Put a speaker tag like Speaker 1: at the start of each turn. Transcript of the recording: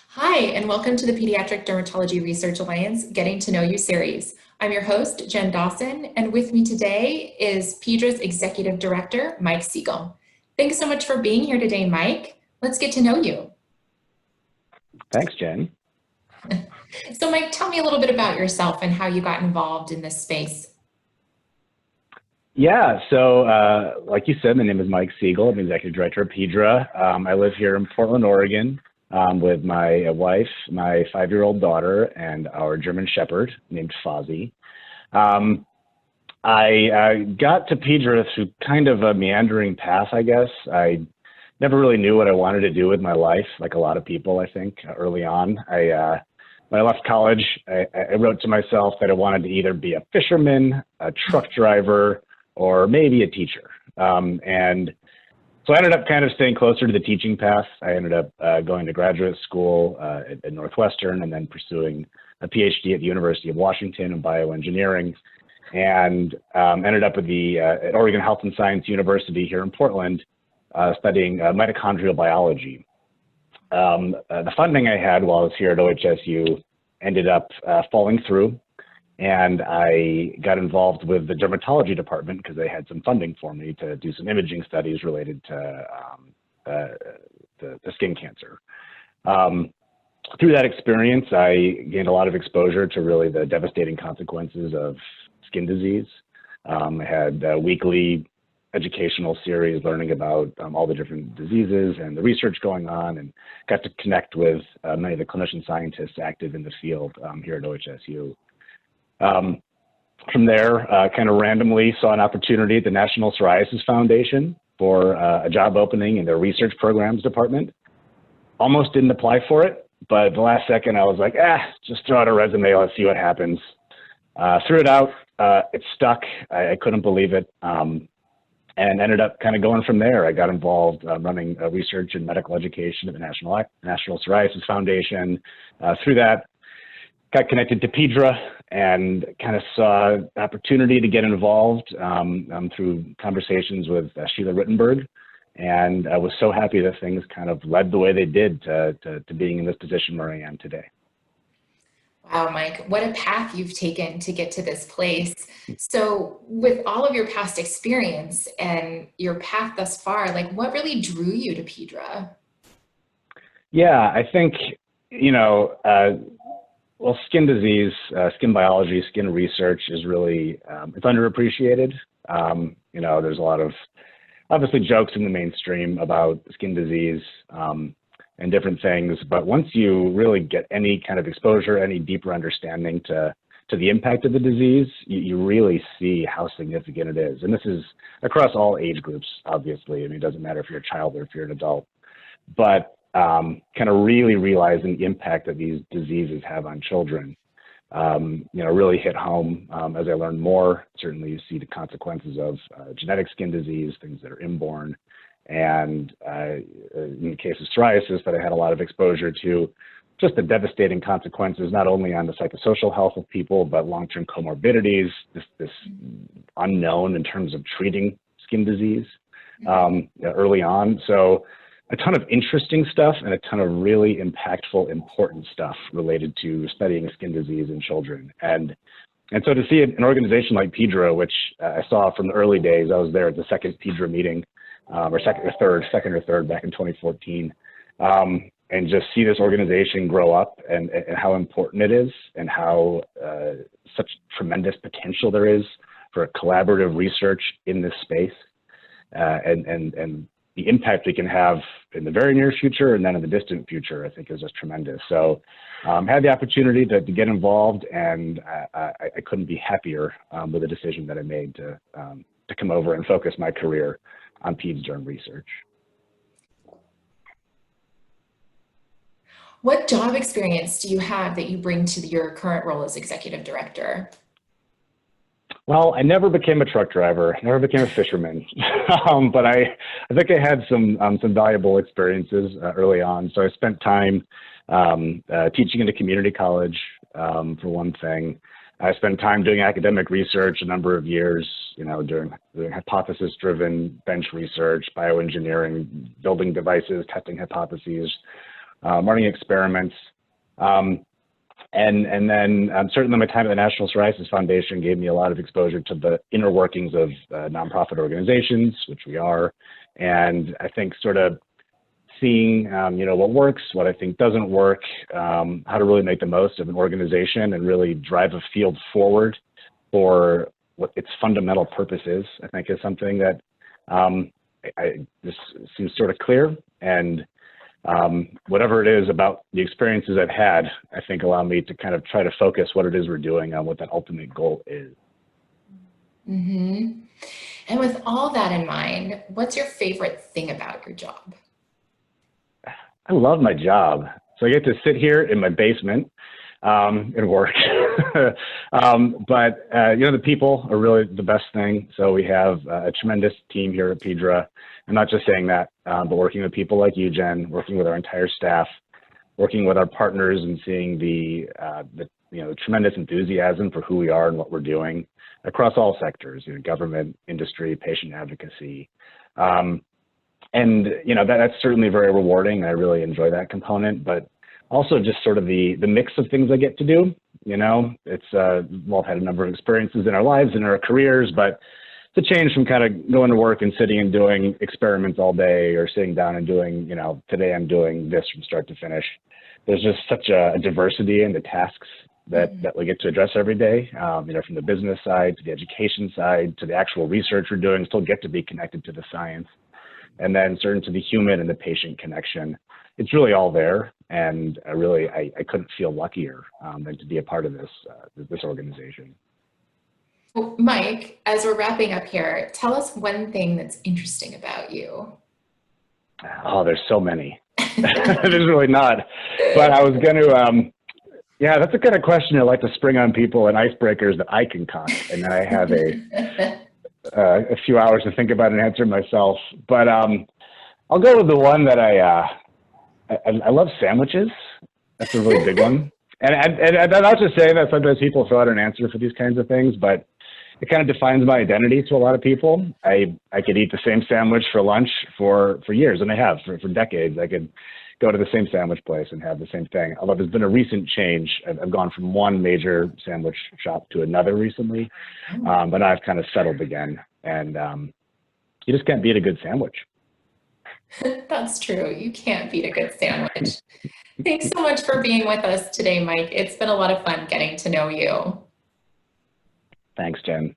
Speaker 1: Hi, and welcome to the Pediatric Dermatology Research Alliance Getting to Know You series. I'm your host, Jen Dawson, and with me today is PeDRA's Executive Director, Mike Siegel. Thanks so much for being here today, Mike. Let's get to know you.
Speaker 2: Thanks, Jen.
Speaker 1: So Mike, tell me a little bit about yourself and how you got involved in this space.
Speaker 2: Yeah, so like you said, my name is Mike Siegel. I'm Executive Director of PeDRA. I live here in Portland, Oregon with my wife, my 5-year-old daughter, and our German Shepherd named Fozzie. I got to PeDRA through kind of a meandering path, I guess. I never really knew what I wanted to do with my life, like a lot of people, I think, early on. When I left college, I wrote to myself that I wanted to either be a fisherman, a truck driver, or maybe a teacher. And so I ended up kind of staying closer to the teaching path. I ended up going to graduate school at Northwestern and then pursuing a PhD at the University of Washington in bioengineering, and ended up at at Oregon Health and Science University here in Portland, studying mitochondrial biology. The funding I had while I was here at OHSU ended up falling through, and I got involved with the dermatology department because they had some funding for me to do some imaging studies related to the skin cancer. Through that experience, I gained a lot of exposure to really the devastating consequences of skin disease. I had weekly educational series learning about all the different diseases and the research going on, and got to connect with many of the clinician scientists active in the field here at OHSU. From there, kind of randomly saw an opportunity at the National Psoriasis Foundation for a job opening in their research programs department. Almost didn't apply for it, but at the last second I was like, just throw out a resume, let's see what happens. Threw it out, it stuck, I couldn't believe it. And ended up kind of going from there. I got involved running research and medical education at the National Psoriasis Foundation. Through that, got connected to PeDRA and kind of saw an opportunity to get involved through conversations with Sheila Rittenberg. And I was so happy that things kind of led the way they did to being in this position where I am today.
Speaker 1: Wow, Mike, what a path you've taken to get to this place. So with all of your past experience and your path thus far, like what really drew you to PeDRA?
Speaker 2: Yeah, I think, well, skin disease, skin biology, skin research is really, it's underappreciated. There's a lot of, obviously, jokes in the mainstream about skin disease and different things, but once you really get any kind of exposure, any deeper understanding to the impact of the disease, you really see how significant it is. And this is across all age groups, obviously. I mean, it doesn't matter if you're a child or if you're an adult, but kind of really realizing the impact that these diseases have on children, really hit home as I learned more. Certainly you see the consequences of genetic skin disease, things that are inborn, and in the case of psoriasis that I had a lot of exposure to, just the devastating consequences, not only on the psychosocial health of people, but long-term comorbidities, this unknown in terms of treating skin disease early on. So a ton of interesting stuff and a ton of really impactful, important stuff related to studying skin disease in children. And so to see an organization like PeDRA, which I saw from the early days, I was there at the second PeDRA meeting, second or third back in 2014, and just see this organization grow up and how important it is and how such tremendous potential there is for collaborative research in this space, and the impact we can have in the very near future and then in the distant future, I think is just tremendous. So had the opportunity to get involved, and I couldn't be happier with the decision that I made to come over and focus my career on peds derm research.
Speaker 1: What job experience do you have that you bring to your current role as executive director?
Speaker 2: Well, I never became a truck driver, never became a fisherman, but I think I had some valuable experiences early on. So I spent time teaching in a community college, for one thing. I spent time doing academic research a number of years, doing hypothesis-driven bench research, bioengineering, building devices, testing hypotheses, running experiments. And then certainly my time at the National Psoriasis Foundation gave me a lot of exposure to the inner workings of nonprofit organizations, which we are. And I think sort of seeing, what works, what I think doesn't work, how to really make the most of an organization and really drive a field forward for what its fundamental purpose is, I think is something that this seems sort of clear. And whatever it is about the experiences I've had, I think allow me to kind of try to focus what it is we're doing on what that ultimate goal is.
Speaker 1: Mm-hmm. And with all that in mind, what's your favorite thing about your job?
Speaker 2: I love my job. So I get to sit here in my basement and work. But the people are really the best thing. So we have a tremendous team here at PeDRA. I'm not just saying that, but working with people like you, Jen, working with our entire staff, working with our partners and seeing the tremendous enthusiasm for who we are and what we're doing across all sectors, government, industry, patient advocacy. That's certainly very rewarding. I really enjoy that component, but also just sort of the mix of things I get to do. We've all had a number of experiences in our lives and our careers, but it's a change from kind of going to work and sitting and doing experiments all day or sitting down and doing, today I'm doing this from start to finish. There's just such a diversity in the tasks that we get to address every day, from the business side to the education side to the actual research we're doing, still get to be connected to the science. And then certain to the human and the patient connection. It's really all there. And I couldn't feel luckier than to be a part of this organization.
Speaker 1: Well, Mike, as we're wrapping up here, tell us one thing that's interesting about you.
Speaker 2: Oh, there's so many. There's really not. But I was going to, that's a kind of question I like to spring on people and icebreakers that I can conquer. And then I have a few hours to think about and answer myself. But I'll go with the one that I love sandwiches. That's a really big one. And I'm not just saying that sometimes people throw out an answer for these kinds of things, but it kind of defines my identity to a lot of people. I could eat the same sandwich for lunch for years, and I have for decades. I could go to the same sandwich place and have the same thing. Although there's been a recent change. I've gone from one major sandwich shop to another recently, but now I've kind of settled again. And you just can't beat a good sandwich.
Speaker 1: That's true. You can't beat a good sandwich. Thanks so much for being with us today, Mike. It's been a lot of fun getting to know you.
Speaker 2: Thanks, Jen.